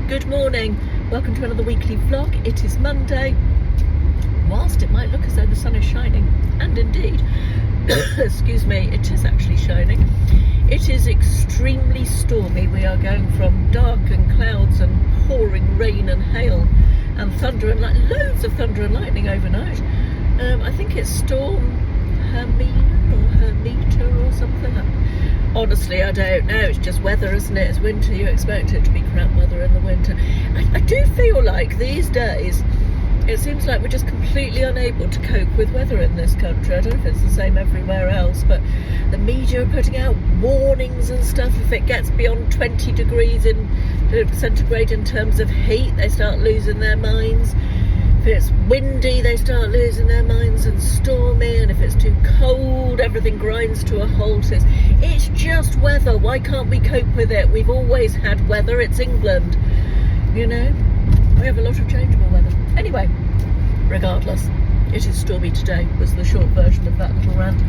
Good morning, welcome to another weekly vlog. It is Monday. Whilst it might look as though the sun is shining, and indeed, excuse me, it is actually shining, it is extremely stormy. We are going from dark and clouds and pouring rain and hail and thunder and loads of thunder and lightning overnight. I think it's Storm Hermita or something. Honestly, I don't know. It's just weather, isn't it? It's winter. You expect it to be crap weather in the winter. I do feel like these days it seems like we're just completely unable to cope with weather in this country. I don't know if it's the same everywhere else, but the media are putting out warnings and stuff. If it gets beyond 20 degrees in centigrade in terms of heat, they start losing their minds. If it's windy, they start losing their minds, and stormy, and if it's too cold, everything grinds to a halt. It's just weather. Why can't we cope with it? We've always had weather. It's England, you know. We have a lot of changeable weather. Anyway, regardless, it is stormy today, was the short version of that little rant.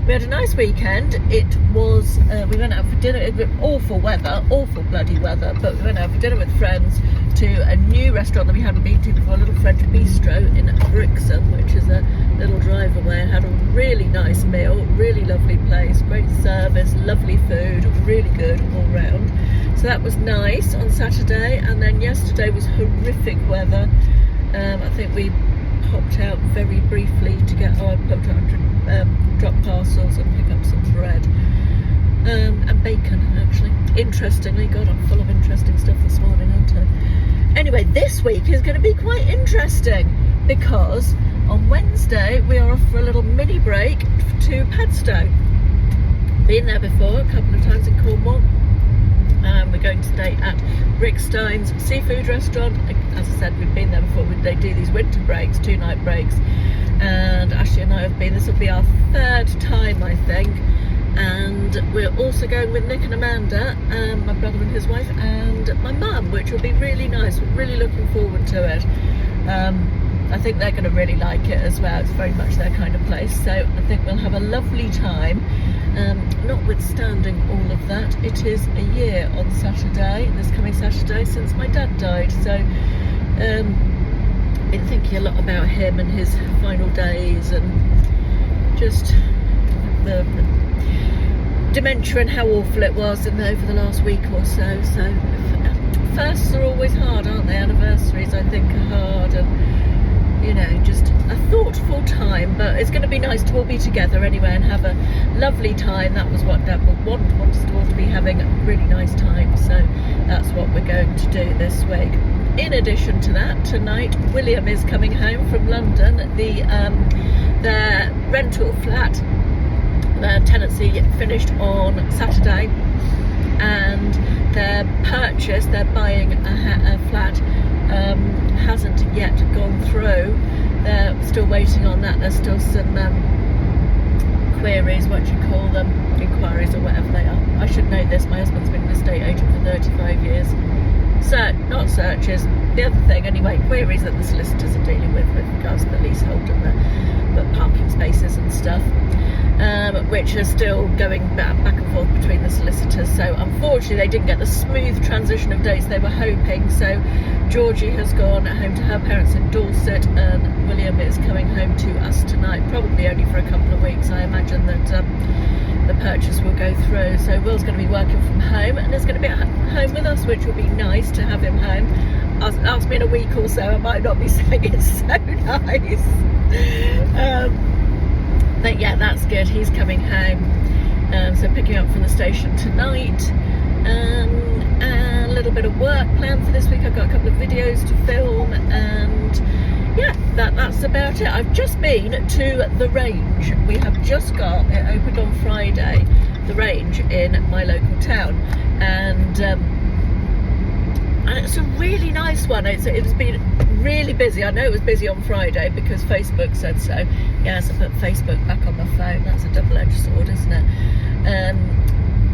We had a nice weekend. It was, we went out for dinner. It was awful weather, awful bloody weather, but we went out for dinner with friends to a new restaurant that we hadn't been to before, a little French bistro in Brixham, which is a little drive away. I had a really nice meal, really lovely place, great service, lovely food, really good all round. So that was nice on Saturday, and then yesterday was horrific weather. I think we popped out very briefly to get, I popped out to drop parcels and pick up some bread and bacon, actually. Interestingly, God, I'm full of interesting stuff this morning, aren't I? Anyway, this week is going to be quite interesting because on Wednesday we are off for a little mini break to Padstow. Been there before a couple of times in Cornwall. We're going to stay at Rickstein's seafood restaurant. As I said, we've been there before. They do these winter breaks, 2-night breaks, and Ashley and I have been. This will be our third time, I think. And we're also going with Nick and Amanda, my brother and his wife, and my mum, which will be really nice. We're really looking forward to it. I think they're going to really like it as well. It's very much their kind of place, so I think we'll have a lovely time. Notwithstanding all of that, it is a year on Saturday, this coming Saturday, since my dad died. So been thinking a lot about him and his final days, and just the dementia and how awful it was over the last week or so. So firsts are always hard, aren't they? Anniversaries, I think, are hard, and you know, just a thoughtful time. But it's going to be nice to all be together anyway and have a lovely time. That was what Dad wanted us all to be having a really nice time, so that's what we're going to do this week. In addition to that, tonight William is coming home from London. Their rental flat, their tenancy finished on Saturday, and their purchase, they're buying a flat, hasn't yet gone through. They're still waiting on that. There's still some queries, what do you call them, inquiries or whatever they are. I should know this, my husband's been an estate agent for 35 years. Not searches, the other thing anyway, queries that the solicitors are dealing with regards to the leasehold and the parking spaces and stuff, which are still going back and forth between the solicitors. So unfortunately they didn't get the smooth transition of dates they were hoping. So Georgie has gone home to her parents in Dorset, and William is coming home to us tonight, probably only for a couple of weeks. I imagine that the purchase will go through. So Will's going to be working from home and is going to be at home with us, which will be nice to have him home. Ask me in a week or so, I might not be saying it's so nice. But yeah, that's good. He's coming home, so picking up from the station tonight. A little bit of work planned for this week. I've got a couple of videos to film, and yeah, that's about it. I've just been to the range. We have just got it opened on Friday, the range in my local town, and it's a really nice one. It's been really busy. I know it was busy on Friday because Facebook said so. Yes, I put Facebook back on my phone. That's a double-edged sword, isn't it?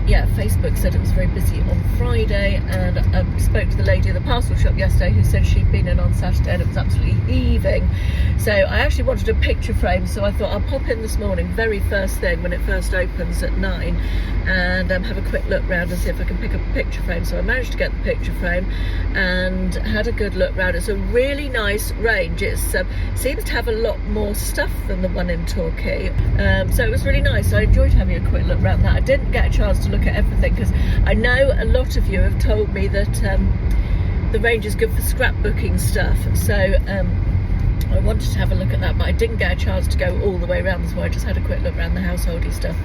Yeah, Facebook Facebook said it was very busy on Friday, and I spoke to the lady at the parcel shop yesterday who said she'd been in on Saturday and it was absolutely heaving. So I actually wanted a picture frame, so I thought I'll pop in this morning, very first thing when it first opens at 9, and have a quick look round and see if I can pick up a picture frame. So I managed to get the picture frame and had a good look round. It's a really nice range. It seems to have a lot more stuff than the one in Torquay, so it was really nice. I enjoyed having a quick look round that. I didn't get a chance to look at everything because I know a lot of you have told me that the range is good for scrapbooking stuff, so I wanted to have a look at that, but I didn't get a chance to go all the way around, so I just had a quick look around the householdy stuff.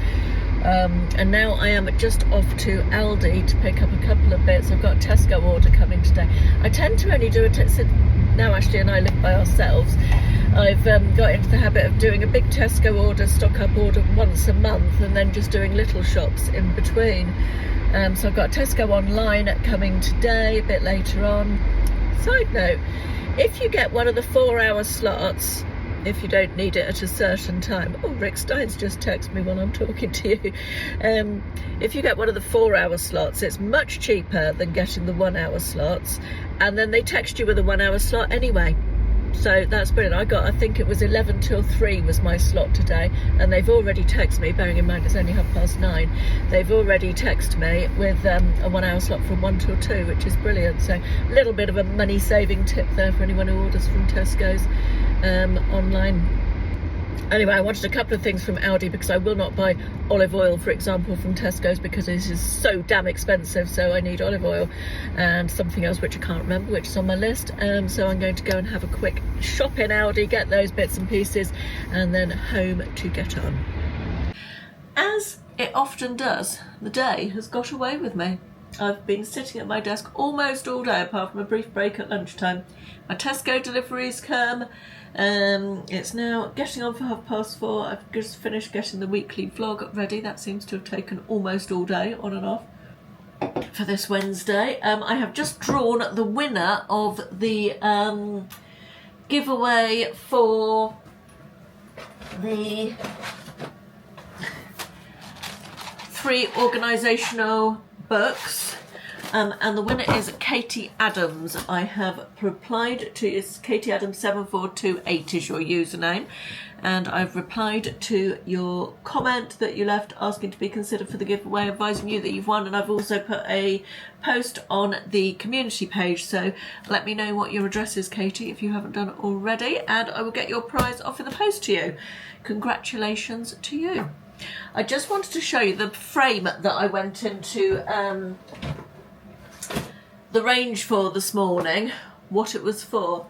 And now I am just off to Aldi to pick up a couple of bits. I've got a Tesco order coming today. I tend to only do now Ashley and I live by ourselves. I've got into the habit of doing a big Tesco order, stock up order once a month, and then just doing little shops in between. So I've got Tesco online coming today, a bit later on. Side note, if you get one of the 4-hour slots, if you don't need it at a certain time. Oh, Rick Stein's just texted me while I'm talking to you. If you get one of the 4-hour slots, it's much cheaper than getting the 1-hour slots, and then they text you with a 1-hour slot anyway. So that's brilliant. I think it was 11 till 3 was my slot today, and they've already texted me, bearing in mind it's only 9:30, they've already texted me with a 1-hour slot from 1 till 2, which is brilliant. So a little bit of a money saving tip there for anyone who orders from Tesco's online. Anyway, I wanted a couple of things from Aldi because I will not buy olive oil, for example, from Tesco's because it is so damn expensive. So I need olive oil and something else which I can't remember, which is on my list. So I'm going to go and have a quick shop in Aldi, get those bits and pieces, and then home to get on. As it often does, the day has got away with me. I've been sitting at my desk almost all day, apart from a brief break at lunchtime. My Tesco deliveries come. It's now getting on for 4:30. I've just finished getting the weekly vlog ready. That seems to have taken almost all day, on and off, for this Wednesday. I have just drawn the winner of the giveaway for the 3 organisational books. And the winner is Katie Adams. I have replied to, it's Katie Adams 7428 is your username, and I've replied to your comment that you left asking to be considered for the giveaway, advising you that you've won, and I've also put a post on the community page, so let me know what your address is, Katie, if you haven't done it already, and I will get your prize off in the post to you. Congratulations to you. I just wanted to show you the frame that I went into the range for this morning, what it was for.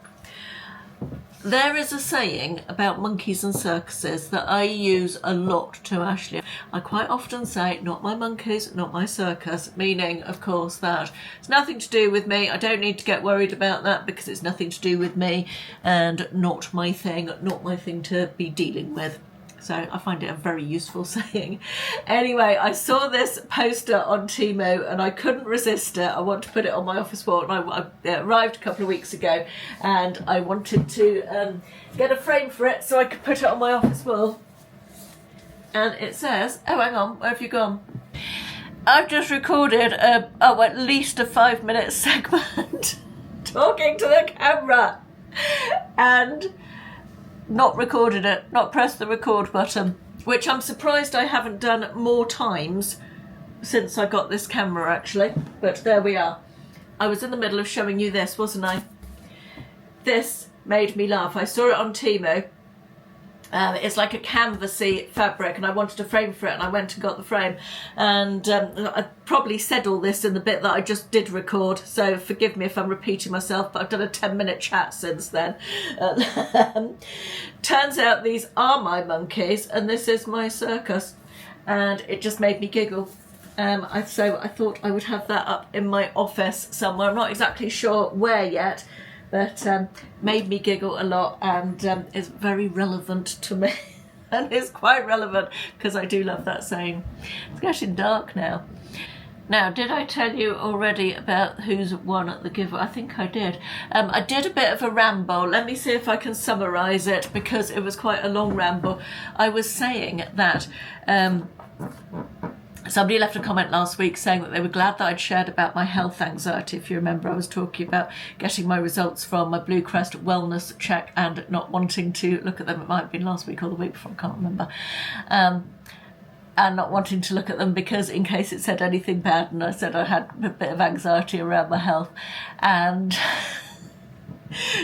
There is a saying about monkeys and circuses that I use a lot to Ashley. I quite often say, not my monkeys, not my circus, meaning, of course, that it's nothing to do with me. I don't need to get worried about that because it's nothing to do with me and not my thing to be dealing with. So I find it a very useful saying. Anyway, I saw this poster on Temu and I couldn't resist it. I want to put it on my office wall, and it arrived a couple of weeks ago, and I wanted to get a frame for it so I could put it on my office wall. And it says, oh, hang on, where have you gone? I've just recorded at least a 5-minute segment talking to the camera and not recorded it, not pressed the record button, which I'm surprised I haven't done more times since I got this camera, actually. But there we are. I was in the middle of showing you this, wasn't I? This made me laugh. I saw it on Temu. It's like a canvasy fabric, and I wanted a frame for it, and I went and got the frame. And I probably said all this in the bit that I just did record, so forgive me if I'm repeating myself, but I've done a 10-minute chat since then. Turns out these are my monkeys, and this is my circus, and it just made me giggle. So I thought I would have that up in my office somewhere. I'm not exactly sure where yet, but made me giggle a lot, and is very relevant to me. And it's quite relevant because I do love that saying. It's getting dark now. Now, did I tell you already about who's won at the giveaway? I think I did. I did a bit of a ramble. Let me see if I can summarise it because it was quite a long ramble. I was saying that Somebody left a comment last week saying that they were glad that I'd shared about my health anxiety. If you remember, I was talking about getting my results from my Blue Crest wellness check and not wanting to look at them. It might have been last week or the week before, I can't remember. And not wanting to look at them because in case it said anything bad, and I said I had a bit of anxiety around my health. And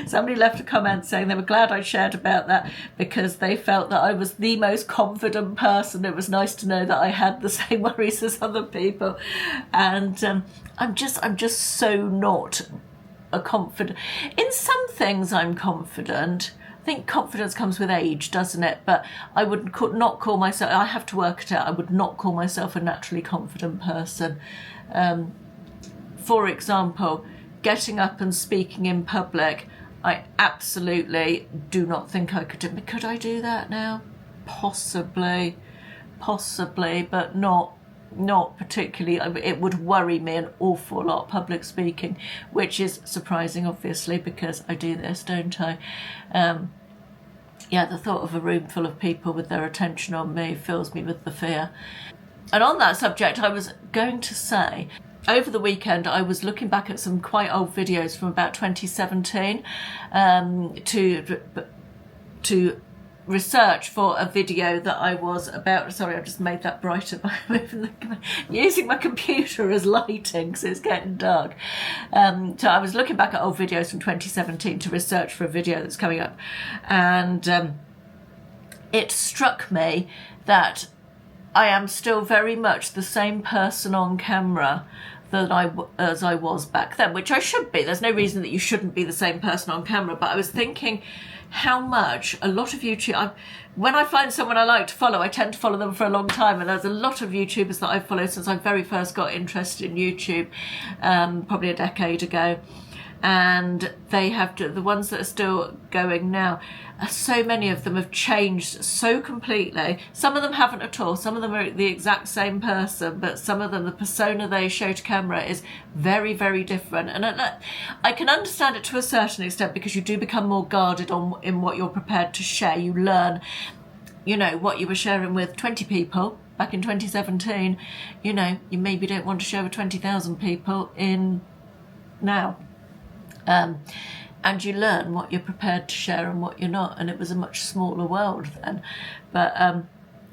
somebody left a comment saying they were glad I shared about that because they felt that I was the most confident person. It was nice to know that I had the same worries as other people. And I'm just so not a confident. In some things I'm confident. I think confidence comes with age, doesn't it? But I would not call myself, I have to work it out, I would not call myself a naturally confident person. For example, getting up and speaking in public, I absolutely do not think I could do. Could I do that now? Possibly, but not particularly. It would worry me an awful lot, public speaking, which is surprising, obviously, because I do this, don't I? Yeah, the thought of a room full of people with their attention on me fills me with the fear. And on that subject, I was going to say, over the weekend, I was looking back at some quite old videos from about 2017 to research for a video that I was about. Sorry, I've just made that brighter by using my computer as lighting because it's getting dark. So I was looking back at old videos from 2017 to research for a video that's coming up. And it struck me that I am still very much the same person on camera as I was back then, which I should be. There's no reason that you shouldn't be the same person on camera, but I was thinking how much a lot of YouTube, when I find someone I like to follow, I tend to follow them for a long time, and there's a lot of YouTubers that I've followed since I very first got interested in YouTube, probably a decade ago. And they have to, the ones that are still going now, so many of them have changed so completely. Some of them haven't at all. Some of them are the exact same person, but some of them, the persona they show to camera is very, very different. And I can understand it to a certain extent because you do become more guarded in what you're prepared to share. You learn, you know, what you were sharing with 20 people back in 2017, you know, you maybe don't want to share with 20,000 people in now. And you learn what you're prepared to share and what you're not, and it was a much smaller world then. But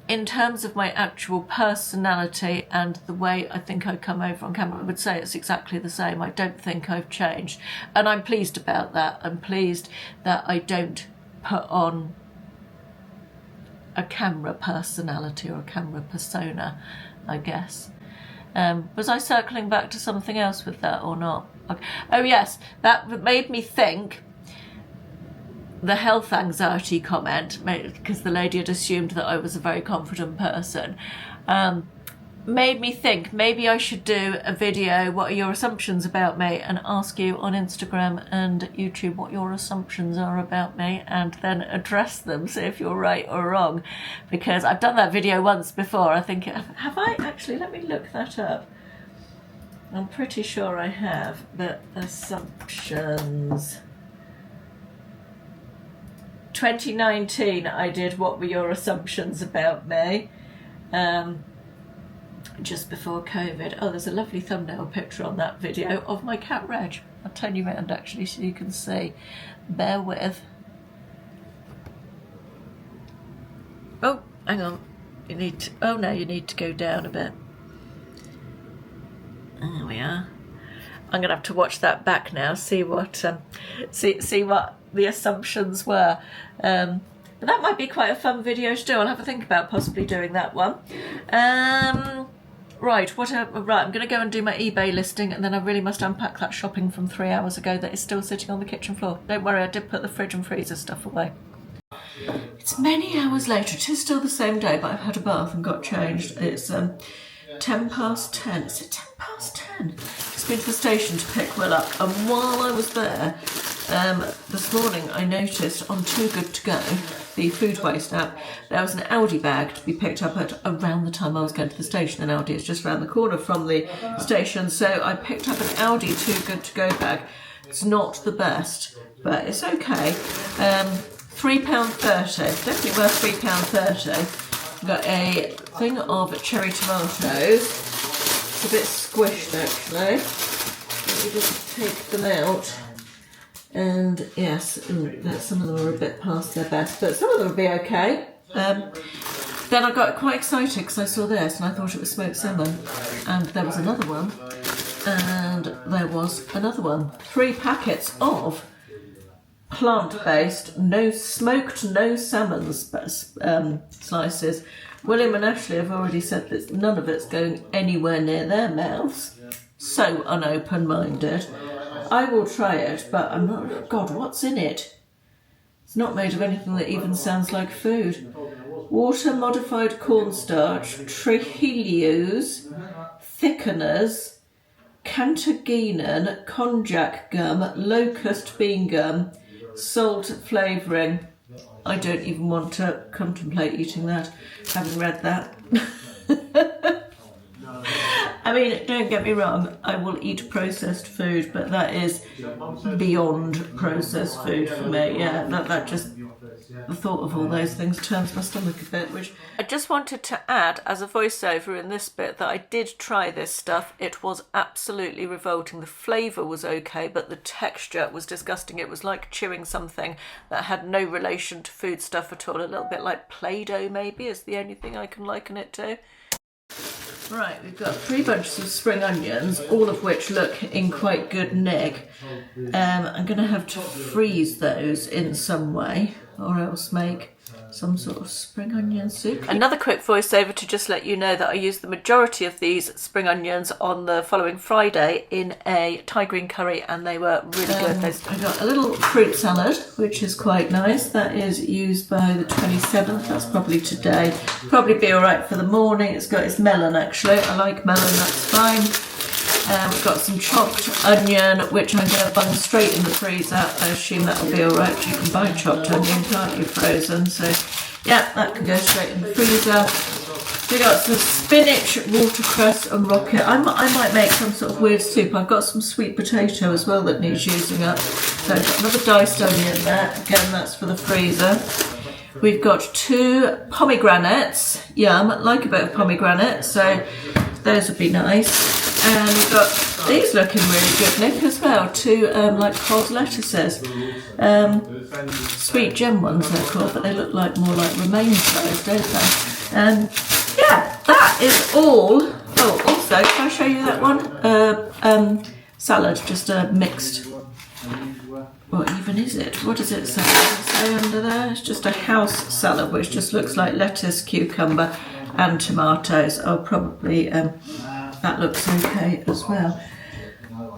in terms of my actual personality and the way I think I come over on camera, I would say it's exactly the same. I don't think I've changed, and I'm pleased about that. I'm pleased that I don't put on a camera personality or a camera persona, I guess. Was I circling back to something else with that or not? Okay. Oh yes, that made me think, the health anxiety comment, because the lady had assumed that I was a very confident person, made me think maybe I should do a video, what are your assumptions about me, and ask you on Instagram and YouTube what your assumptions are about me, and then address them, see if you're right or wrong, because I've done that video once before. I think, have I actually? Let me look that up. I'm pretty sure I have, but assumptions. 2019 I did what were your assumptions about me, just before COVID. Oh, there's a lovely thumbnail picture on that video of my cat Reg. I'll turn you around actually so you can see. Bear with. Oh, hang on. You need to, oh no, you need to go down a bit. There we are. I'm going to have to watch that back now, see what see what the assumptions were. But that might be quite a fun video to do. I'll have to think about possibly doing that one. Right, I'm going to go and do my eBay listing, and then I really must unpack that shopping from 3 hours ago that is still sitting on the kitchen floor. Don't worry, I did put the fridge and freezer stuff away. It's many hours later. It is still the same day, but I've had a bath and got changed. It's 10 past 10. Is it 10 past 10? Just been to the station to pick Will up, and while I was there this morning I noticed on Too Good To Go, the food waste app, there was an Aldi bag to be picked up at around the time I was going to the station, and Aldi is just around the corner from the station, so I picked up an Aldi Too Good To Go bag. It's not the best, but it's okay. £3.30, definitely worth £3.30. I've got a thing of cherry tomatoes. It's a bit squished actually. Let me just take them out. And yes, some of them are a bit past their best, but some of them will be okay. Then I got quite excited because I saw this and I thought it was smoked salmon. And there was another one. And there was another one. 3 packets of plant-based, no salmon slices. William and Ashley have already said that none of it's going anywhere near their mouths. So unopen-minded. I will try it, but I'm not... God, what's in it? It's not made of anything that even sounds like food. Water-modified cornstarch, trihelios, thickeners, cantagenin, konjac gum, locust bean gum, salt flavouring. I don't even want to contemplate eating that, having read that. I mean, don't get me wrong, I will eat processed food, but that is beyond processed food for me. Yeah, that just, the thought of all those things turns my stomach a bit, which... I just wanted to add, as a voiceover in this bit, that I did try this stuff. It was absolutely revolting. The flavour was okay, but the texture was disgusting. It was like chewing something that had no relation to food stuff at all. A little bit like Play-Doh, maybe, is the only thing I can liken it to. Right, we've got 3 bunches of spring onions, all of which look in quite good nick. I'm going to have to freeze those in some way, or else make some sort of spring onion soup. Another quick voiceover to just let you know that I used the majority of these spring onions on the following Friday in a Thai green curry, and they were really good. I got a little fruit salad, which is quite nice. That is used by the 27th. That's probably today. Probably be all right for the morning. It's melon actually. I like melon. That's fine. We've got some chopped onion, which I'm going to bung straight in the freezer. I assume that'll be all right. You can buy chopped onion, can't you, frozen? So, yeah, that can go straight in the freezer. We've got some spinach, watercress and rocket. I might make some sort of weird soup. I've got some sweet potato as well that needs using up. So I've got another diced onion there. Again, that's for the freezer. We've got 2 pomegranates. Yum, like a bit of pomegranate. So those would be nice. And we've got these looking really good, Nick, as well. 2 like cold lettuces. Sweet gem ones they're called, but they look like more like romaine size, don't they? Yeah, that is all. Oh, also, can I show you that one? Salad, just a mixed. What even is it? What does it say? Does it say under there? It's just a house salad, which just looks like lettuce, cucumber, and tomatoes. I'll probably. That looks okay as well.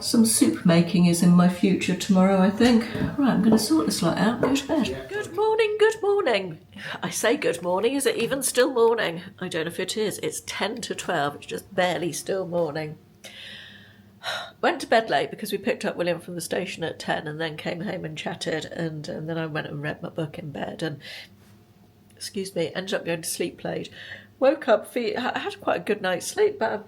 Some soup making is in my future tomorrow, I think. Right, I'm going to sort this lot out and go to bed. Good morning, good morning. I say good morning, is it even still morning? I don't know if it is. It's 10 to 12, it's just barely still morning. Went to bed late because we picked up William from the station at 10 and then came home and chatted, and then I went and read my book in bed and, excuse me, ended up going to sleep late. Woke up, I had quite a good night's sleep, but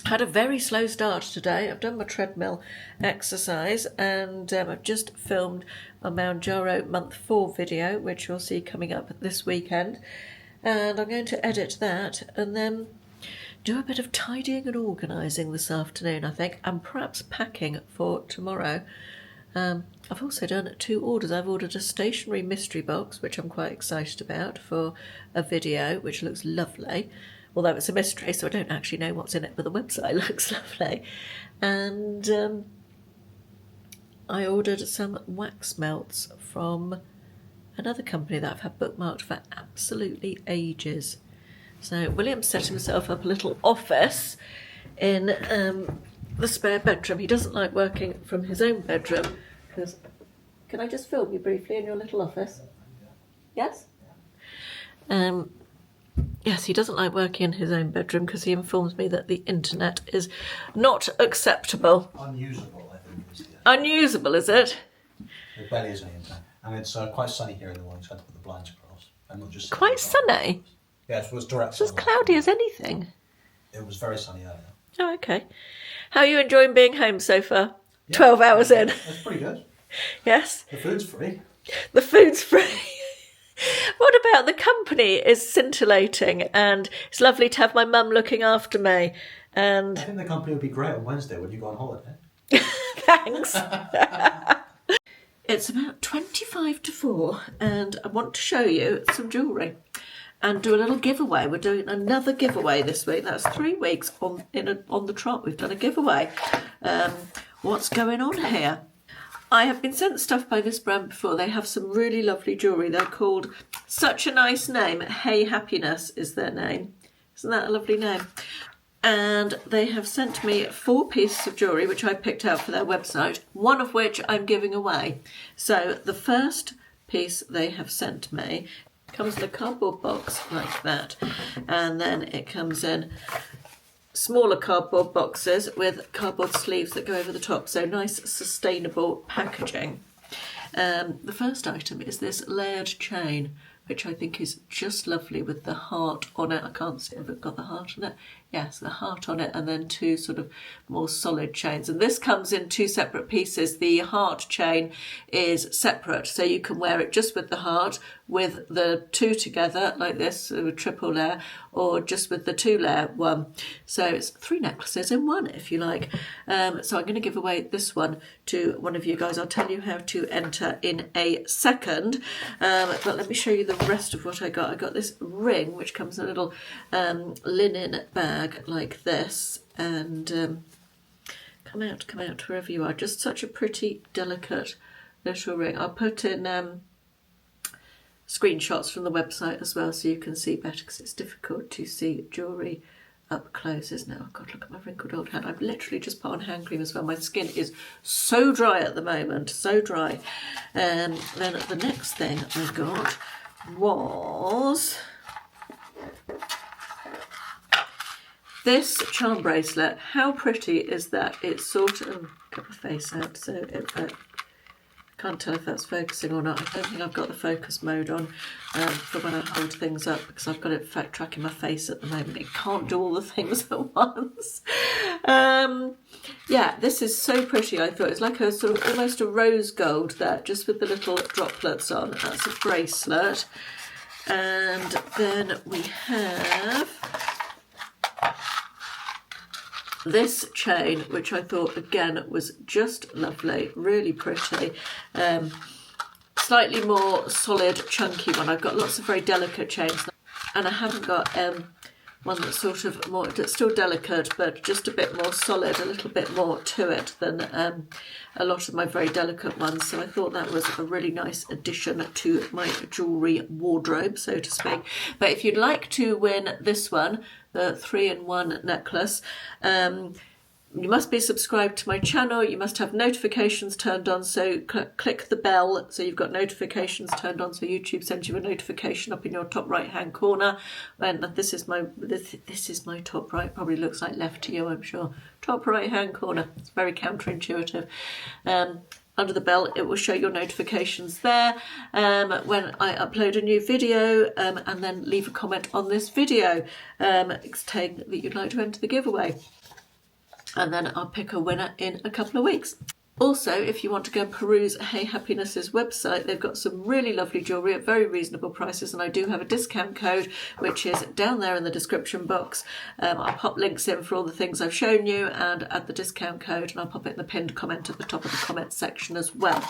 I had a very slow start today. I've done my treadmill exercise and I've just filmed a Mounjaro month 4 video, which you'll see coming up this weekend. And I'm going to edit that and then do a bit of tidying and organising this afternoon, I think, and perhaps packing for tomorrow. I've also done 2 orders. I've ordered a stationery mystery box, which I'm quite excited about, for a video, which looks lovely. Although it's a mystery, so I don't actually know what's in it, but the website looks lovely. And I ordered some wax melts from another company that I've had bookmarked for absolutely ages. So William set himself up a little office in the spare bedroom. He doesn't like working from his own bedroom because... Can I just film you briefly in your little office? Yes? Yes, he doesn't like working in his own bedroom because he informs me that the internet is not acceptable. Unusable, I think. Is the Unusable, is it? It barely is any internet. And it's quite sunny here in the morning, so I had to put the blinds across. And not just quite sunny? Yeah, it was direct. It's as cloudy as anything. It was very sunny earlier. Oh, okay. How are you enjoying being home so far? Yeah, 12 hours in. That's pretty good. Yes? The food's free. The food's free. What about the company is scintillating, and it's lovely to have my mum looking after me. And I think the company would be great on Wednesday when you go on holiday. thanks. It's about 25 to 4 and I want to show you some jewellery and do a little giveaway. We're doing another giveaway this week. That's 3 weeks on the trot. We've done a giveaway. What's going on here? I have been sent stuff by this brand before. They have some really lovely jewellery. They're called, such a nice name, Hey Happiness is their name. Isn't that a lovely name? And they have sent me 4 pieces of jewellery which I picked out for their website, one of which I'm giving away. So the first piece they have sent me comes in a cardboard box like that, and then it comes in smaller cardboard boxes with cardboard sleeves that go over the top, so nice sustainable packaging. The first item is this layered chain, which I think is just lovely with the heart on it. I can't see if it's got the heart on it. Yes, the heart on it, and then 2 sort of more solid chains. And this comes in 2 separate pieces. The heart chain is separate, so you can wear it just with the heart, with the 2 together, like this, a triple layer, or just with the 2-layer one. So it's 3 necklaces in one, if you like. So I'm going to give away this one to one of you guys. I'll tell you how to enter in a second. But let me show you the rest of what I got. I got this ring, which comes in a little linen bag like this, and come out wherever you are. Just such a pretty, delicate little ring. I'll put in screenshots from the website as well so you can see better, because it's difficult to see jewellery up close, isn't it? Oh God, look at my wrinkled old hand. I've literally just put on hand cream as well. My skin is so dry at the moment, so dry. Then the next thing I got was this charm bracelet. How pretty is that? It's sort of, got my face out, so I can't tell if that's focusing or not. I don't think I've got the focus mode on for when I hold things up, because I've got it tracking my face at the moment. It can't do all the things at once. Yeah, this is so pretty. I thought it's like a sort of almost a rose gold there, just with the little droplets on. That's a bracelet. And then we have this chain, which I thought again was just lovely, really pretty. Slightly more solid, chunky one. I've got lots of very delicate chains, and I haven't got one that's sort of more, that's still delicate but just a bit more solid, a little bit more to it than a lot of my very delicate ones. So I thought that was a really nice addition to my jewellery wardrobe, so to speak. But if you'd like to win this one, the 3-in-1 necklace, you must be subscribed to my channel. You must have notifications turned on, so click the bell so you've got notifications turned on, so YouTube sends you a notification up in your top right hand corner. And this is my top right, probably looks like left to you, I'm sure. Top right hand corner. It's very counterintuitive. Under the bell, it will show your notifications there when I upload a new video, and then leave a comment on this video saying that you'd like to enter the giveaway. And then I'll pick a winner in a couple of weeks. Also, if you want to go and peruse Hey Happiness's website, they've got some really lovely jewellery at very reasonable prices, and I do have a discount code which is down there in the description box. I'll pop links in for all the things I've shown you and add the discount code, and I'll pop it in the pinned comment at the top of the comment section as well.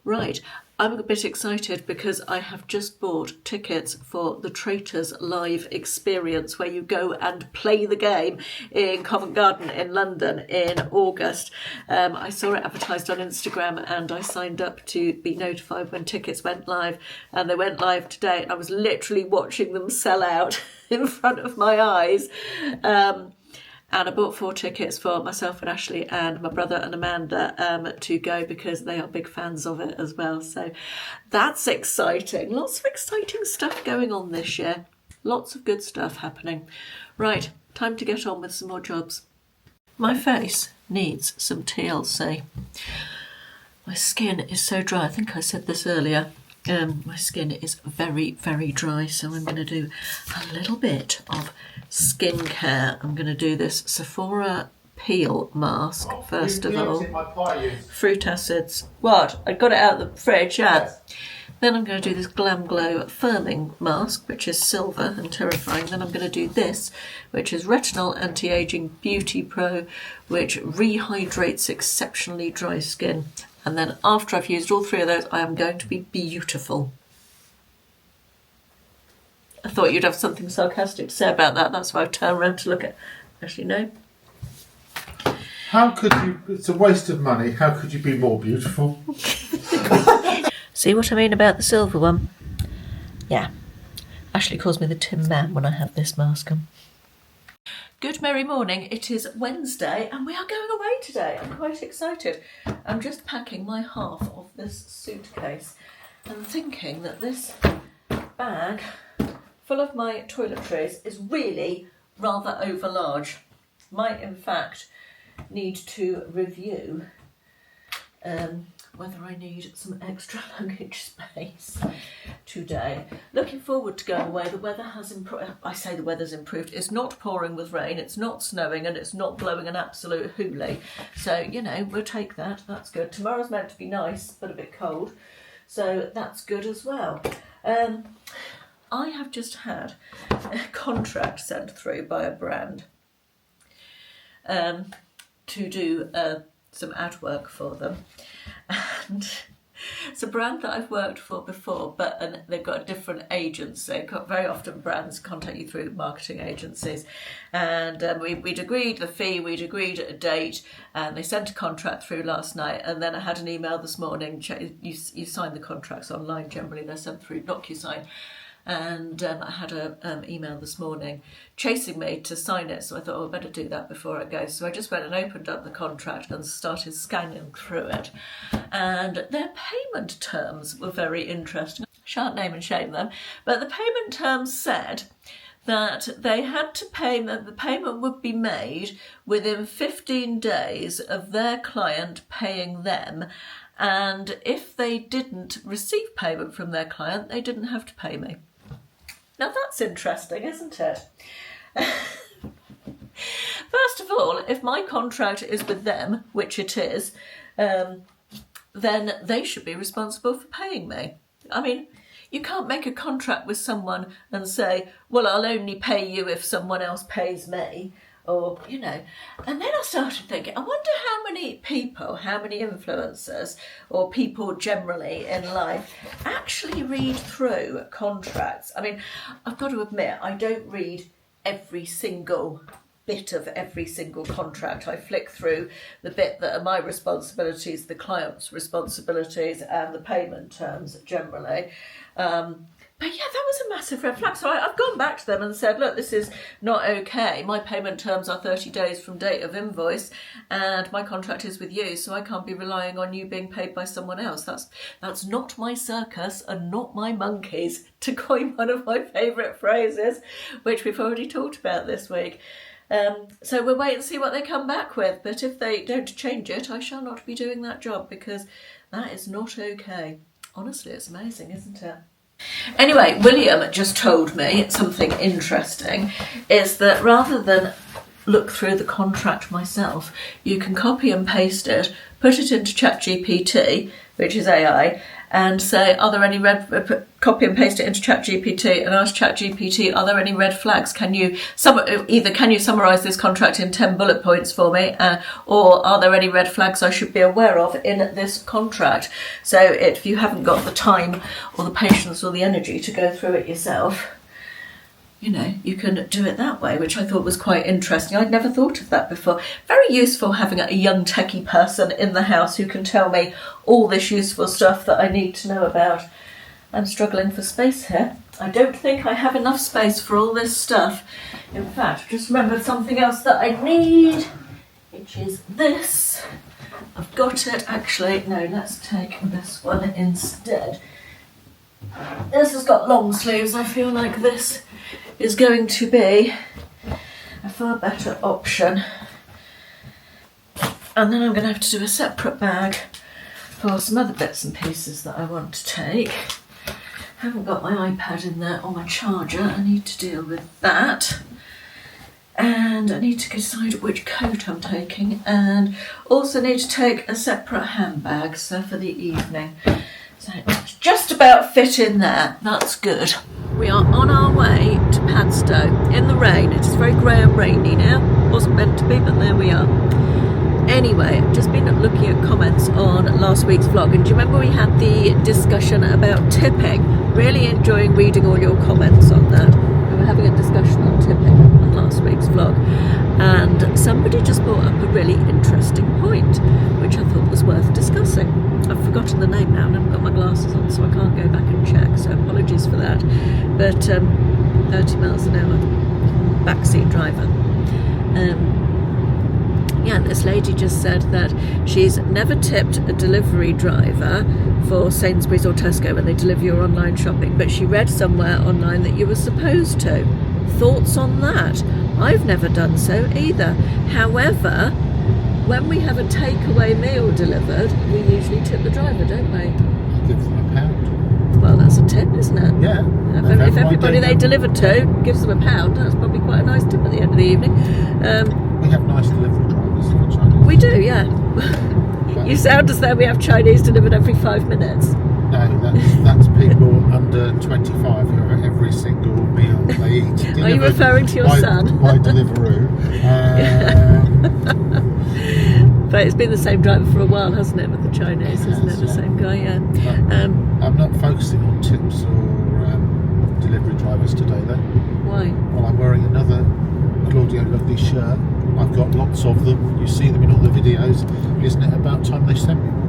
Right, I'm a bit excited because I have just bought tickets for the Traitors live experience, where you go and play the game in Covent Garden in London in August. I saw it advertised on Instagram and I signed up to be notified when tickets went live, and they went live today, and I was literally watching them sell out in front of my eyes. And I bought 4 tickets for myself and Ashley and my brother and Amanda to go, because they are big fans of it as well. So that's exciting. Lots of exciting stuff going on this year. Lots of good stuff happening. Right, time to get on with some more jobs. My face needs some TLC. My skin is so dry. I think I said this earlier. My skin is very, very dry, so I'm going to do a little bit of skincare. I'm going to do this Sephora peel mask first of all. Fruit acids. What? I got it out of the fridge, yeah. Then I'm going to do this Glam Glow firming mask, which is silver and terrifying. Then I'm going to do this, which is Retinol Anti-Aging Beauty Pro, which rehydrates exceptionally dry skin. And then after I've used all three of those, I am going to be beautiful. I thought you'd have something sarcastic to say about that. That's why I've turned around to look at. Actually, no. How could you? It's a waste of money. How could you be more beautiful? See what I mean about the silver one? Yeah. Ashley calls me the Tin Man when I have this mask on. Good merry morning. It is Wednesday and we are going away today. I'm quite excited. I'm just packing my half of this suitcase and thinking that this bag full of my toiletries is really rather over large. Might in fact need to review whether I need some extra luggage space today. Looking forward to going away. The weather has improved. I say the weather's improved. It's not pouring with rain, it's not snowing, and it's not blowing an absolute hoolie. So, you know, we'll take that. That's good. Tomorrow's meant to be nice, but a bit cold. So that's good as well. I have just had a contract sent through by a brand to do some ad work for them, and it's a brand that I've worked for before, but they've got a different agency. Very often brands contact you through marketing agencies, and we'd agreed the fee, we'd agreed a date, and they sent a contract through last night, and then I had an email this morning. You sign the contracts online generally, they're sent through DocuSign. And I had an email this morning chasing me to sign it, so I thought, oh, I better do that before I go. So I just went and opened up the contract and started scanning through it. And their payment terms were very interesting. I shan't name and shame them, but the payment terms said that they had to pay, that the payment would be made within 15 days of their client paying them. And if they didn't receive payment from their client, they didn't have to pay me. Now that's interesting, isn't it? First of all, if my contract is with them, which it is, then they should be responsible for paying me. I mean, you can't make a contract with someone and say, well, I'll only pay you if someone else pays me. Or, you know, and then I started thinking, I wonder how many people, how many influencers or people generally in life actually read through contracts. I mean, I've got to admit, I don't read every single bit of every single contract. I flick through the bit that are my responsibilities, the client's responsibilities, and the payment terms generally. But yeah, that was a massive red flag. So I've gone back to them and said, look, this is not okay. My payment terms are 30 days from date of invoice and my contract is with you, so I can't be relying on you being paid by someone else. That's not my circus and not my monkeys, to coin one of my favourite phrases, which we've already talked about this week. So we'll wait and see what they come back with. But if they don't change it, I shall not be doing that job, because that is not okay. Honestly, it's amazing, isn't it? Anyway, William just told me something interesting, is that rather than look through the contract myself, you can copy and paste it, put it into ChatGPT, which is AI, and say, are there any copy and paste it into ChatGPT and ask ChatGPT, are there any red flags? Can you summarise this contract in 10 bullet points for me, or are there any red flags I should be aware of in this contract? So if you haven't got the time or the patience or the energy to go through it yourself, you know, you can do it that way, which I thought was quite interesting. I'd never thought of that before. Very useful having a young techie person in the house who can tell me all this useful stuff that I need to know about. I'm struggling for space here. I don't think I have enough space for all this stuff. In fact, I just remembered something else that I need, which is this. I've got it, actually. No, let's take this one instead. This has got long sleeves. I feel like this is going to be a far better option. And then I'm going to have to do a separate bag for some other bits and pieces that I want to take. I haven't got my iPad in there or my charger. I need to deal with that. And I need to decide which coat I'm taking, and also need to take a separate handbag, so for the evening. So it's just about fit in there. That's good. We are on our way to Padstow in the rain. It is very grey and rainy now. Wasn't meant to be, but there we are. Anyway, I've just been looking at comments on last week's vlog, and do you remember we had the discussion about tipping? Really enjoying reading all your comments on that. We were having a discussion on tipping on last week's vlog, and somebody just brought up a really interesting point, which I thought was worth discussing. I've forgotten the name now and I haven't got my glasses on, so I can't go back and check, so apologies for that. But 30 miles an hour, backseat driver. Yeah, and this lady just said that she's never tipped a delivery driver for Sainsbury's or Tesco when they deliver your online shopping, but she read somewhere online that you were supposed to. Thoughts on that? I've never done so either. However, when we have a takeaway meal delivered, we usually tip the driver, don't we? I give them £1. Well, that's a tip, isn't it? Yeah. If everybody they deliver to gives them £1, that's probably quite a nice tip at the end of the evening. We have nice delivery drivers for Chinese. We do, yeah. You sound as though we have Chinese delivered every 5 minutes. No, that's people under 25 who have every single meal they eat. Are you referring to your son? By Deliveroo. But it's been the same driver for a while, hasn't it, with the Chinese, isn't it? The same guy, yeah. I'm not focusing on tips or delivery drivers today, though. Why? Well, I'm wearing another Claudio Lovely shirt. I've got lots of them. You see them in all the videos. Isn't it about time they sent me one?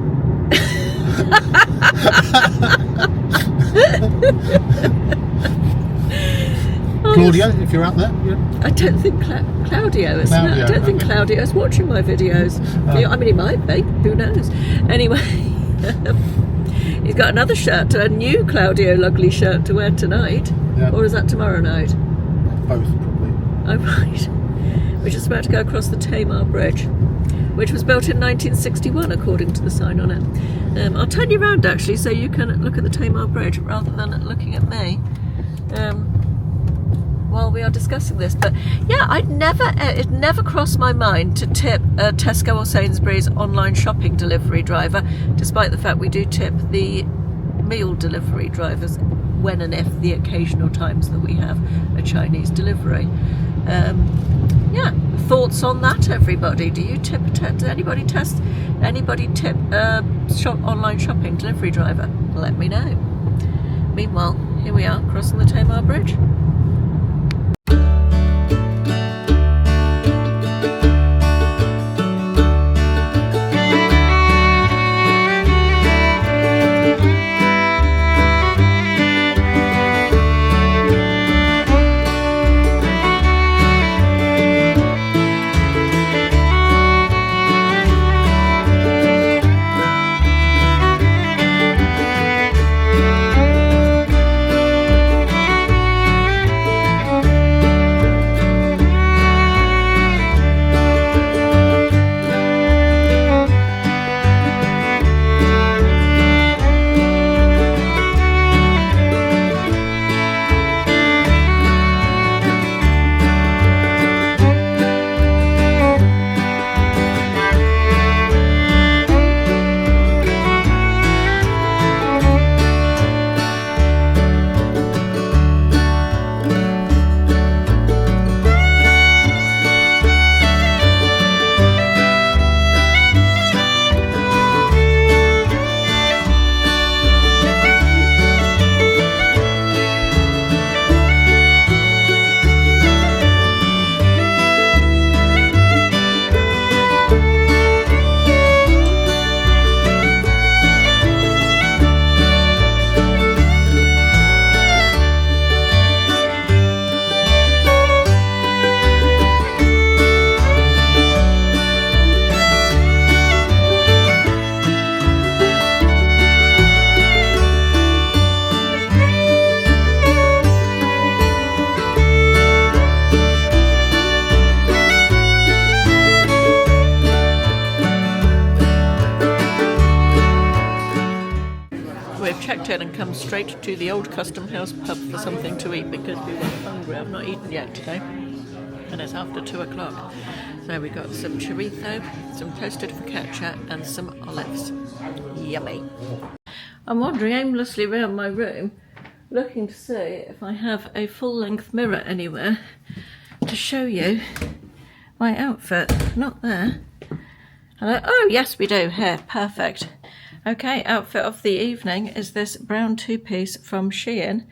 Claudio, if you're out there. Yeah. I don't think Claudio is. I don't think Claudio is watching my videos. I mean, he might be. Who knows? Anyway, he's got another shirt, a new Claudio Lovely shirt to wear tonight. Yeah. Or is that tomorrow night? Both, probably. Oh, right. We're just about to go across the Temu Bridge, which was built in 1961, according to the sign on it. I'll turn you around, actually, so you can look at the Temu Bridge rather than looking at me while we are discussing this. But yeah, it never crossed my mind to tip a Tesco or Sainsbury's online shopping delivery driver, despite the fact we do tip the meal delivery drivers when and if the occasional times that we have a Chinese delivery. Yeah, thoughts on that, everybody? Do you tip? Does anybody tip online shopping delivery driver? Let me know. Meanwhile, here we are crossing the Temu Bridge. Checked in and come straight to the old Custom House pub for something to eat because we were hungry. I've not eaten yet today, and it's after 2 o'clock. So we got some chorizo, some toasted focaccia, and some olives. Yummy. I'm wandering aimlessly around my room looking to see if I have a full-length mirror anywhere to show you my outfit. Not there. Hello? Oh yes we do, here, perfect. Okay, outfit of the evening is this brown two-piece from Shein.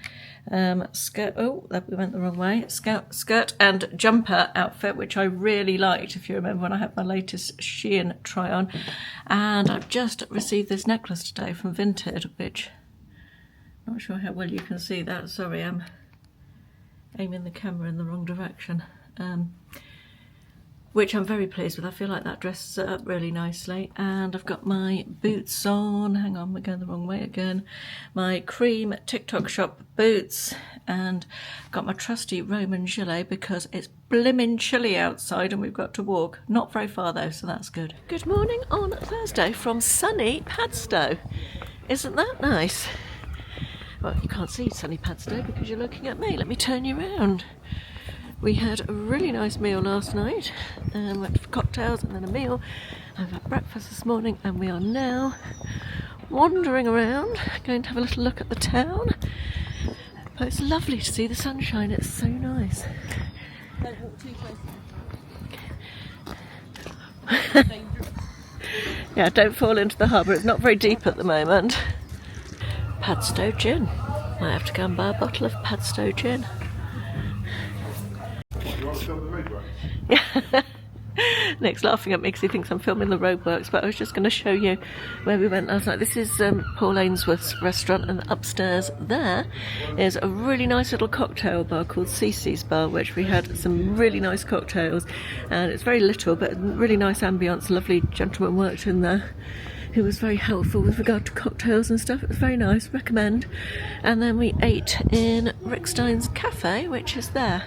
Skirt, oh, that we went the wrong way. Skirt and jumper outfit, which I really liked, if you remember when I had my latest Shein try on. And I've just received this necklace today from Vinted, which, not sure how well you can see that. Sorry, I'm aiming the camera in the wrong direction. Which I'm very pleased with. I feel like that dresses it up really nicely. And I've got my boots on. Hang on, we're going the wrong way again. My cream TikTok shop boots. And got my trusty Roman gilet because it's blimmin' chilly outside and we've got to walk. Not very far though, so that's good. Good morning on Thursday from sunny Padstow. Isn't that nice? Well, you can't see sunny Padstow because you're looking at me. Let me turn you around. We had a really nice meal last night, went for cocktails and then a meal. I've had breakfast this morning and we are now wandering around, going to have a little look at the town. But it's lovely to see the sunshine, it's so nice. Don't walk too close. Yeah, don't fall into the harbour, it's not very deep at the moment. Padstow gin. Might have to go and buy a bottle of Padstow gin. Yeah. Nick's laughing at me because he thinks I'm filming the roadworks, but I was just going to show you where we went last night. This is Paul Ainsworth's restaurant, and upstairs there is a really nice little cocktail bar called Cece's Bar, which we had some really nice cocktails, and it's very little but really nice ambience. A lovely gentleman worked in there who was very helpful with regard to cocktails and stuff. It was very nice, recommend. And then we ate in Rick Stein's cafe, which is there,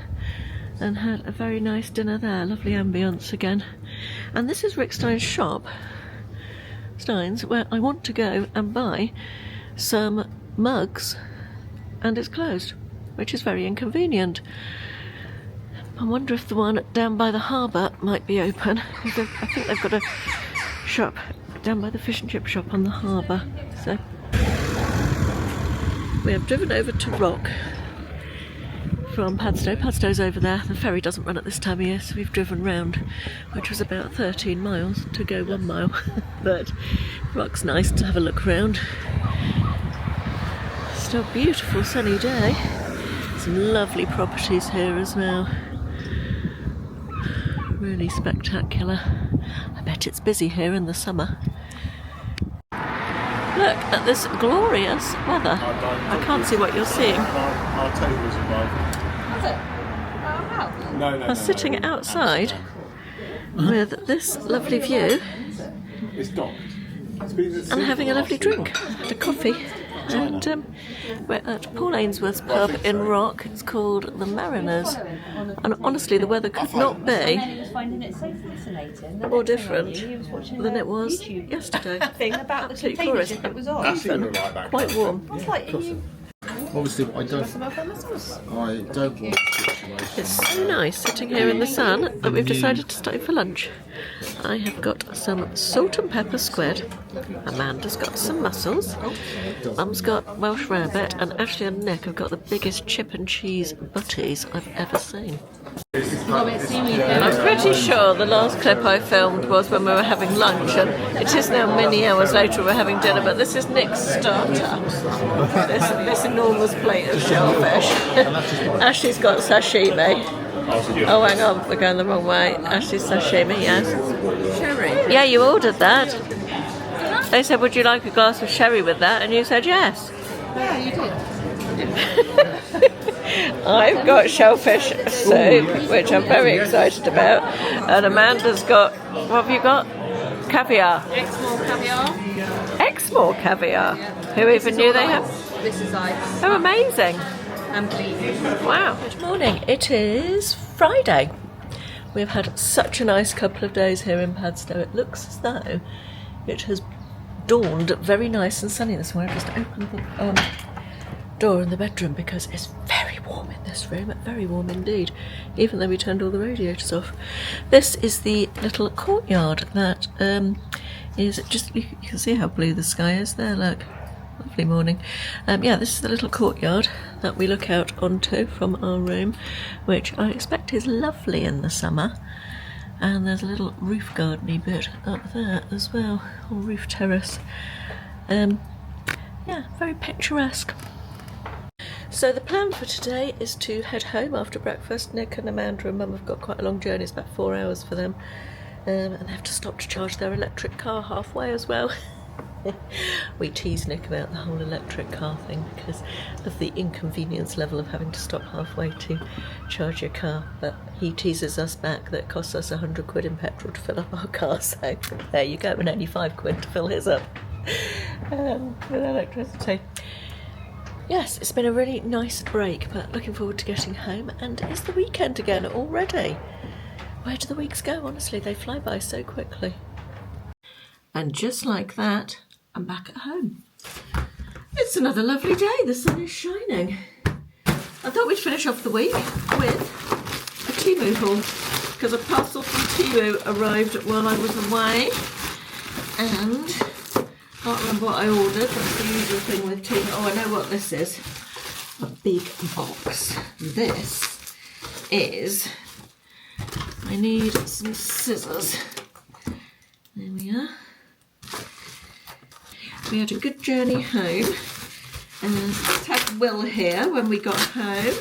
and had a very nice dinner there. Lovely ambience again. And this is Rick Stein's shop, Stein's, where I want to go and buy some mugs, and it's closed, which is very inconvenient. I wonder if the one down by the harbour might be open, because I think they've got a shop down by the fish and chip shop on the harbour. So we have driven over to Rock from Padstow. Padstow's over there. The ferry doesn't run at this time of year, so we've driven round, which was about 13 miles to go 1 mile. But Rock's nice to have a look round. Still a beautiful sunny day. Some lovely properties here as well. Really spectacular. I bet it's busy here in the summer. Look at this glorious weather. I can't see what you're seeing. Our table's above. No, I'm sitting outside with this lovely view it's docked. and having a lovely drink, had a coffee, and we're at Paul Ainsworth's pub in Rock. It's called the Mariners, and honestly the weather could not be more different than it was yesterday. Absolutely glorious, even quite warm. Obviously, I don't want a situation. It's so nice sitting here in the sun that we've decided to stay for lunch. I have got some salt and pepper squid. Amanda's got some mussels. Mum's got Welsh rarebit, and Ashley and Nick have got the biggest chip and cheese butties I've ever seen. I'm pretty sure the last clip I filmed was when we were having lunch, and it is now many hours later we're having dinner, but this is Nick's starter. This enormous plate of shellfish. Ashley's got sashimi. Oh, hang on, we're going the wrong way. Ashley's sashimi, yes. Sherry? Yeah, you ordered that. They said, would you like a glass of sherry with that? And you said yes. Yeah, you did. I've got shellfish soup, which I'm very excited about, and Amanda's got, what have you got? Caviar. Exmoor caviar. Exmoor caviar. Who even knew they have? This is ice. Oh, amazing. And bleeding. Wow. Good morning. It is Friday. We've had such a nice couple of days here in Padstow. It looks as though it has dawned very nice and sunny this morning. I've just opened the door in the bedroom because it's very warm in this room, very warm indeed, even though we turned all the radiators off. This is the little courtyard that is just, you can see how blue the sky is there, look. Lovely morning. Yeah, this is the little courtyard that we look out onto from our room, which I expect is lovely in the summer. And there's a little roof gardeny bit up there as well, or roof terrace. Yeah, very picturesque. So the plan for today is to head home after breakfast. Nick and Amanda and Mum have got quite a long journey, it's about 4 hours for them. And they have to stop to charge their electric car halfway as well. We tease Nick about the whole electric car thing because of the inconvenience level of having to stop halfway to charge your car, but he teases us back that it costs us 100 quid in petrol to fill up our car, so there you go, and only 5 quid to fill his up with electricity. Yes, it's been a really nice break, but looking forward to getting home, and it's the weekend again already. Where do the weeks go? Honestly, they fly by so quickly. And just like that, I'm back at home. It's another lovely day, the sun is shining. I thought we'd finish off the week with a Temu haul, because a parcel from Temu arrived while I was away, and can't remember what I ordered. That's the usual thing with Temu. Oh, I know what this is. A big box. This is... I need some scissors. There we are. We had a good journey home, and had Will here when we got home.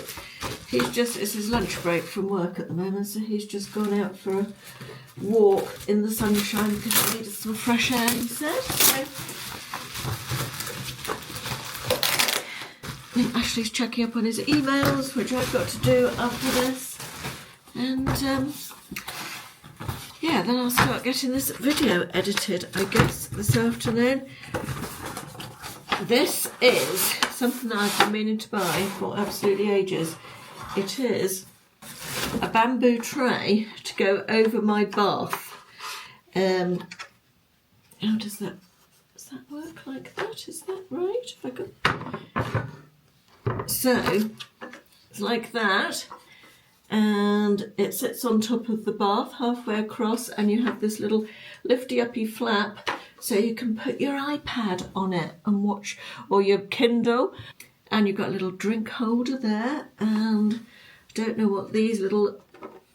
It's his lunch break from work at the moment, so he's just gone out for a walk in the sunshine because he needed some fresh air, he said. So I think Ashley's checking up on his emails, which I've got to do after this, and yeah, then I'll start getting this video edited, I guess, this afternoon. This is something that I've been meaning to buy for absolutely ages. It is a bamboo tray to go over my bath. How does that work like that? Is that right? If I could... So, it's like that. And it sits on top of the bath halfway across, and you have this little lifty uppy flap so you can put your iPad on it and watch, or your Kindle, and you've got a little drink holder there, and I don't know what these little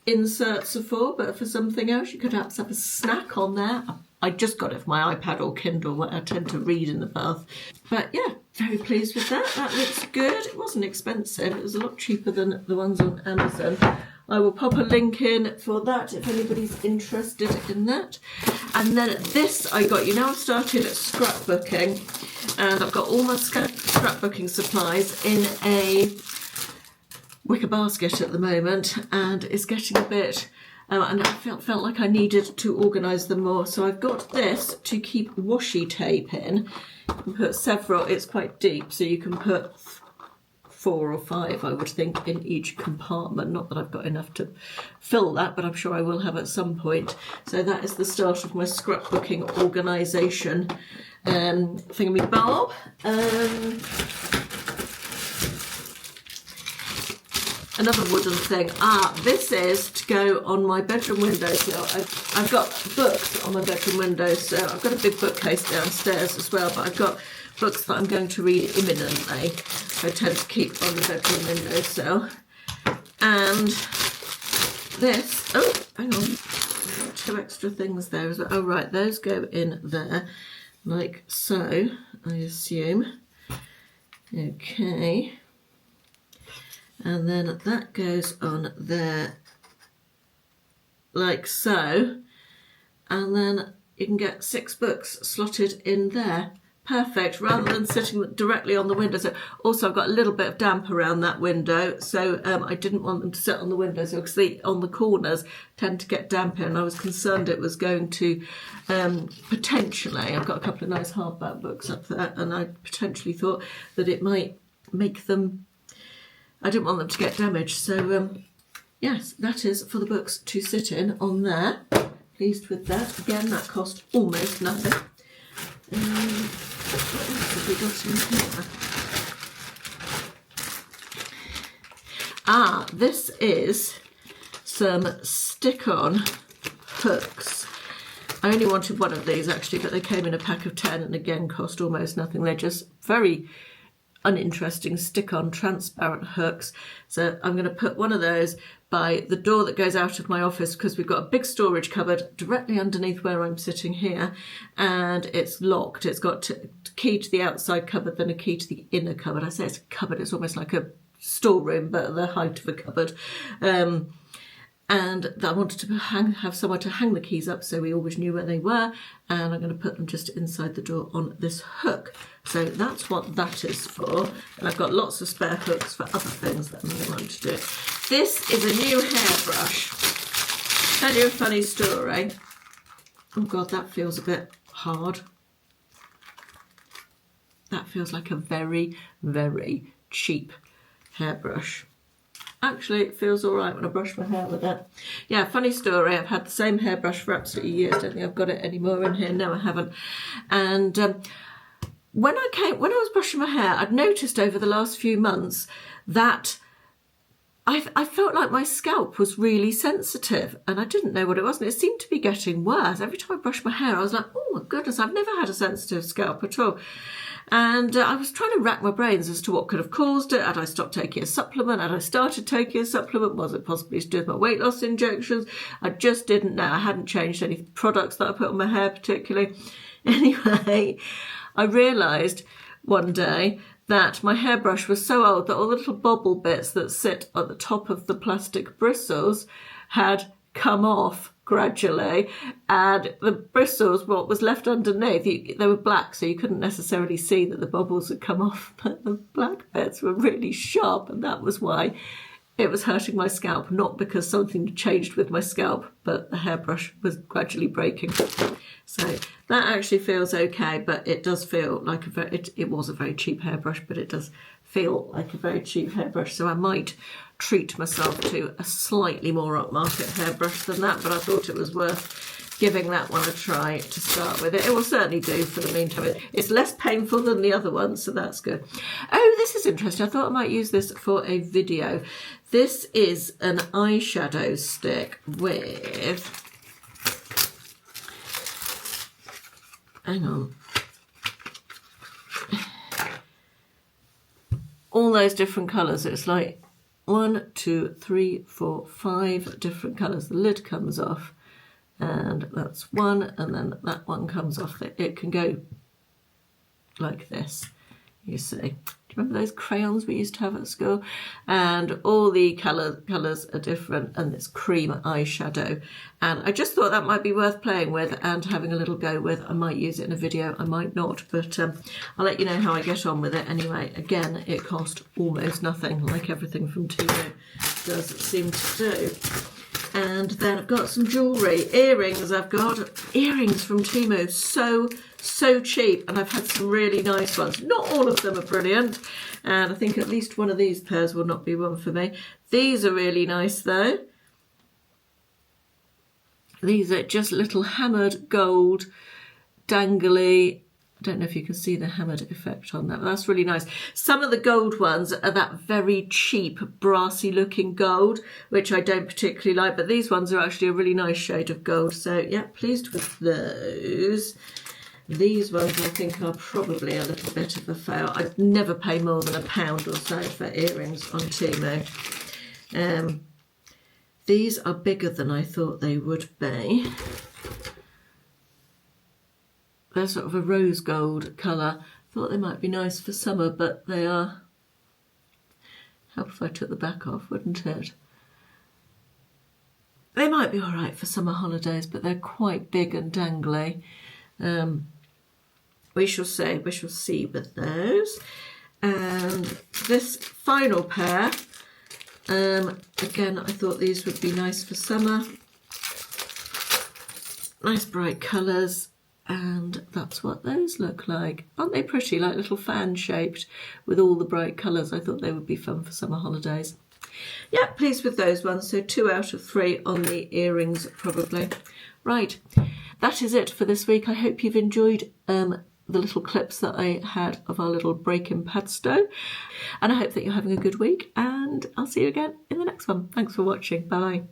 inserts are for, but for something else. You could perhaps have a snack on there. I just got it for my iPad or Kindle. I tend to read in the bath. But yeah, very pleased with that. That looks good. It wasn't expensive. It was a lot cheaper than the ones on Amazon. I will pop a link in for that if anybody's interested in that. And then this I got, I've started scrapbooking, and I've got all my scrapbooking supplies in a wicker basket at the moment, and it's getting a bit... and I felt like I needed to organise them more. So I've got this to keep washi tape in. You can put several, it's quite deep, so you can put 4 or 5, I would think, in each compartment. Not that I've got enough to fill that, but I'm sure I will have at some point. So that is the start of my scrapbooking organisation thingamabob. Another wooden thing. This is to go on my bedroom windowsill. I've got books on my bedroom windowsill. I've got a big bookcase downstairs as well, but I've got books that I'm going to read imminently. I tend to keep on the bedroom windowsill. And this, oh, hang on, 2 extra things there as well. Oh right, those go in there, like so, I assume. Okay. And then that goes on there like so, and then you can get 6 books slotted in there. Perfect, rather than sitting directly on the window. So also I've got a little bit of damp around that window, so I didn't want them to sit on the window, so because they on the corners tend to get damp in. I was concerned it was going to potentially, I've got a couple of nice hardback books up there, and I potentially thought that it might make them, I didn't want them to get damaged. So yes, that is for the books to sit in on there. Pleased with that. Again, that cost almost nothing. What else have we got in here? This is some stick-on hooks. I only wanted one of these actually, but they came in a pack of 10 and again cost almost nothing. They're just very uninteresting stick-on transparent hooks. So I'm going to put one of those by the door that goes out of my office, because we've got a big storage cupboard directly underneath where I'm sitting here, and it's locked. It's got a key to the outside cupboard, then a key to the inner cupboard. I say it's a cupboard, it's almost like a storeroom, but the height of a cupboard. And I wanted to have somewhere to hang the keys up so we always knew where they were, and I'm going to put them just inside the door on this hook. So that's what that is for, and I've got lots of spare hooks for other things that I'm going to do. This is a new hairbrush. Tell you a funny story. Oh God, that feels a bit hard. That feels like a very, very cheap hairbrush. Actually, it feels all right when I brush my hair with it. Yeah, funny story. I've had the same hairbrush for absolutely years. Don't think I've got it anymore in here. No, I haven't. And when I was brushing my hair, I'd noticed over the last few months that I felt like my scalp was really sensitive, and I didn't know what it was, and it seemed to be getting worse. Every time I brushed my hair, I was like, oh my goodness, I've never had a sensitive scalp at all. And I was trying to rack my brains as to what could have caused it. Had I stopped taking a supplement? Had I started taking a supplement? Was it possibly to do with my weight loss injections? I just didn't know. I hadn't changed any products that I put on my hair particularly. Anyway, I realised one day that my hairbrush was so old that all the little bobble bits that sit at the top of the plastic bristles had come off gradually, and the bristles, what was left underneath, they were black, so you couldn't necessarily see that the bobbles had come off, but the black bits were really sharp, and that was why it was hurting my scalp, not because something had changed with my scalp, but the hairbrush was gradually breaking. So that actually feels okay, but it does feel like it was a very cheap hairbrush, but it does feel like a very cheap hairbrush, so I might treat myself to a slightly more upmarket hairbrush than that, but I thought it was worth giving that one a try to start with. It will certainly do for the meantime. It's less painful than the other one, so that's good. Oh, this is interesting. I thought I might use this for a video. This is an eyeshadow stick with, hang on, all those different colours. It's like 1, 2, 3, 4, 5 different colours. The lid comes off, and that's one, and then that one comes off. It can go like this, you see. Do you remember those crayons we used to have at school? And all the colours are different, and this cream eyeshadow. And I just thought that might be worth playing with and having a little go with. I might use it in a video, I might not, but I'll let you know how I get on with it anyway. Again, it cost almost nothing, like everything from Temu does seem to do. And then I've got some jewellery, earrings. I've got earrings from Temu, so cheap, and I've had some really nice ones. Not all of them are brilliant, and I think at least one of these pairs will not be one for me. These are really nice though. These are just little hammered gold, dangly. I don't know if you can see the hammered effect on that, but that's really nice. Some of the gold ones are that very cheap, brassy looking gold, which I don't particularly like, but these ones are actually a really nice shade of gold. So yeah, pleased with those. These ones I think are probably a little bit of a fail. I'd never pay more than £1 or so for earrings on Temu. These are bigger than I thought they would be. They're sort of a rose gold colour. Thought they might be nice for summer, but they are. Help if I took the back off, wouldn't it? They might be all right for summer holidays, but they're quite big and dangly. We shall see. We shall see with those. And this final pair, again, I thought these would be nice for summer. Nice bright colours. And that's what those look like. Aren't they pretty? Like little fan shaped with all the bright colours. I thought they would be fun for summer holidays. Yeah, pleased with those ones. So 2 out of 3 on the earrings probably. Right, that is it for this week. I hope you've enjoyed the little clips that I had of our little break in Padstow. And I hope that you're having a good week. And I'll see you again in the next one. Thanks for watching. Bye.